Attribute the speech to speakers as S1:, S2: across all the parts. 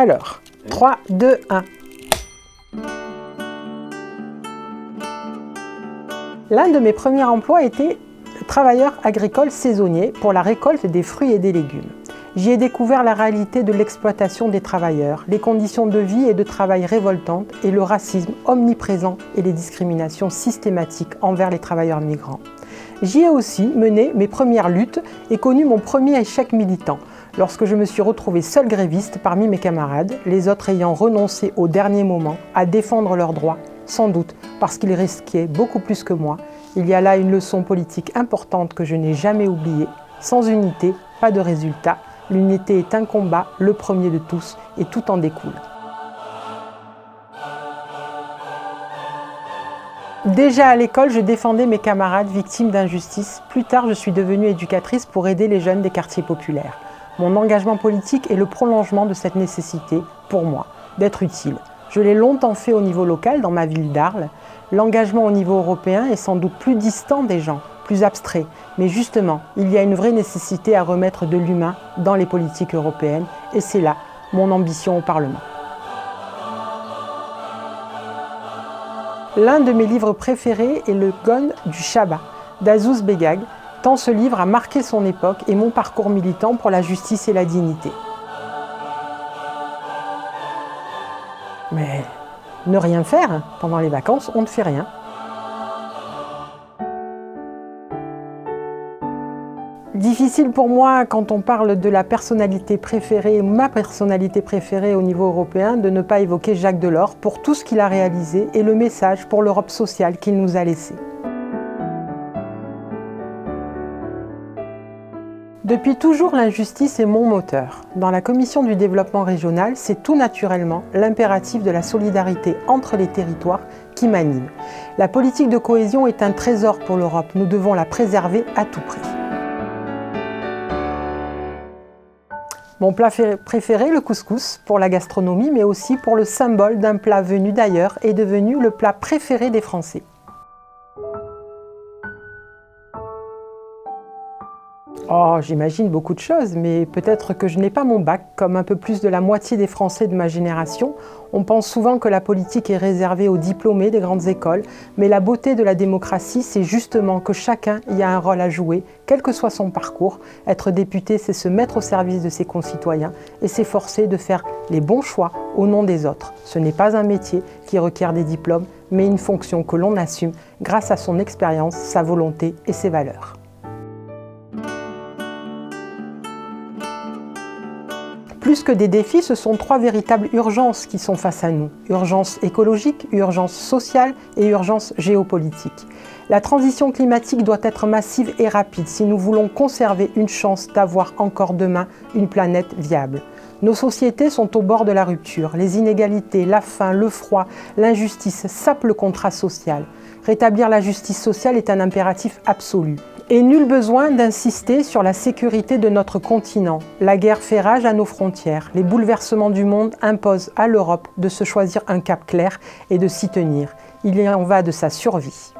S1: Alors, 3, 2, 1. L'un de mes premiers emplois était travailleur agricole saisonnier pour la récolte des fruits et des légumes. J'y ai découvert la réalité de l'exploitation des travailleurs, les conditions de vie et de travail révoltantes et le racisme omniprésent et les discriminations systématiques envers les travailleurs migrants. J'y ai aussi mené mes premières luttes et connu mon premier échec militant, lorsque je me suis retrouvé seul gréviste parmi mes camarades, les autres ayant renoncé au dernier moment à défendre leurs droits, sans doute parce qu'ils risquaient beaucoup plus que moi. Il y a là une leçon politique importante que je n'ai jamais oubliée. Sans unité, pas de résultat. L'unité est un combat, le premier de tous, et tout en découle. Déjà à l'école, je défendais mes camarades victimes d'injustice. Plus tard, je suis devenue éducatrice pour aider les jeunes des quartiers populaires. Mon engagement politique est le prolongement de cette nécessité, pour moi, d'être utile. Je l'ai longtemps fait au niveau local, dans ma ville d'Arles. L'engagement au niveau européen est sans doute plus distant des gens, plus abstrait. Mais justement, il y a une vraie nécessité à remettre de l'humain dans les politiques européennes. Et c'est là mon ambition au Parlement. L'un de mes livres préférés est Le Gon du Shabbat d'Azouz Begag, tant ce livre a marqué son époque et mon parcours militant pour la justice et la dignité. Mais ne rien faire, pendant les vacances, on ne fait rien. Difficile pour moi, quand on parle de la personnalité préférée, ma personnalité préférée au niveau européen, de ne pas évoquer Jacques Delors pour tout ce qu'il a réalisé et le message pour l'Europe sociale qu'il nous a laissé. Depuis toujours, l'injustice est mon moteur. Dans la Commission du développement régional, c'est tout naturellement l'impératif de la solidarité entre les territoires qui m'anime. La politique de cohésion est un trésor pour l'Europe. Nous devons la préserver à tout prix. Mon plat préféré, le couscous, pour la gastronomie, mais aussi pour le symbole d'un plat venu d'ailleurs et devenu le plat préféré des Français. Oh, j'imagine beaucoup de choses, mais peut-être que je n'ai pas mon bac, comme un peu plus de la moitié des Français de ma génération. On pense souvent que la politique est réservée aux diplômés des grandes écoles, mais la beauté de la démocratie, c'est justement que chacun y a un rôle à jouer, quel que soit son parcours. Être député, c'est se mettre au service de ses concitoyens et s'efforcer de faire les bons choix au nom des autres. Ce n'est pas un métier qui requiert des diplômes, mais une fonction que l'on assume grâce à son expérience, sa volonté et ses valeurs. Plus que des défis, ce sont 3 véritables urgences qui sont face à nous. Urgence écologique, urgence sociale et urgence géopolitique. La transition climatique doit être massive et rapide si nous voulons conserver une chance d'avoir encore demain une planète viable. Nos sociétés sont au bord de la rupture. Les inégalités, la faim, le froid, l'injustice sapent le contrat social. Rétablir la justice sociale est un impératif absolu. Et nul besoin d'insister sur la sécurité de notre continent. La guerre fait rage à nos frontières. Les bouleversements du monde imposent à l'Europe de se choisir un cap clair et de s'y tenir. Il y en va de sa survie.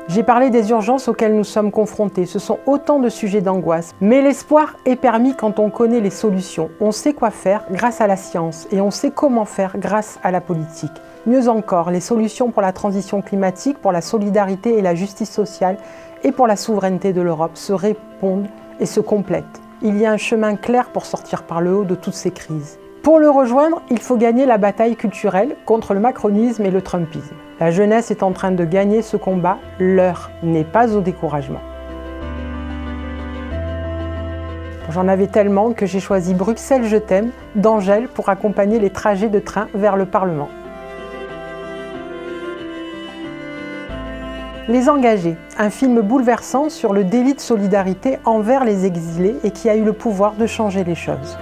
S1: J'ai parlé des urgences auxquelles nous sommes confrontés. Ce sont autant de sujets d'angoisse. Mais l'espoir est permis quand on connaît les solutions. On sait quoi faire grâce à la science et on sait comment faire grâce à la politique. Mieux encore, les solutions pour la transition climatique, pour la solidarité et la justice sociale et pour la souveraineté de l'Europe se répondent et se complètent. Il y a un chemin clair pour sortir par le haut de toutes ces crises. Pour le rejoindre, il faut gagner la bataille culturelle contre le macronisme et le trumpisme. La jeunesse est en train de gagner ce combat, l'heure n'est pas au découragement. J'en avais tellement que j'ai choisi Bruxelles je t'aime d'Angèle pour accompagner les trajets de train vers le Parlement. Les Engagés, un film bouleversant sur le délit de solidarité envers les exilés et qui a eu le pouvoir de changer les choses.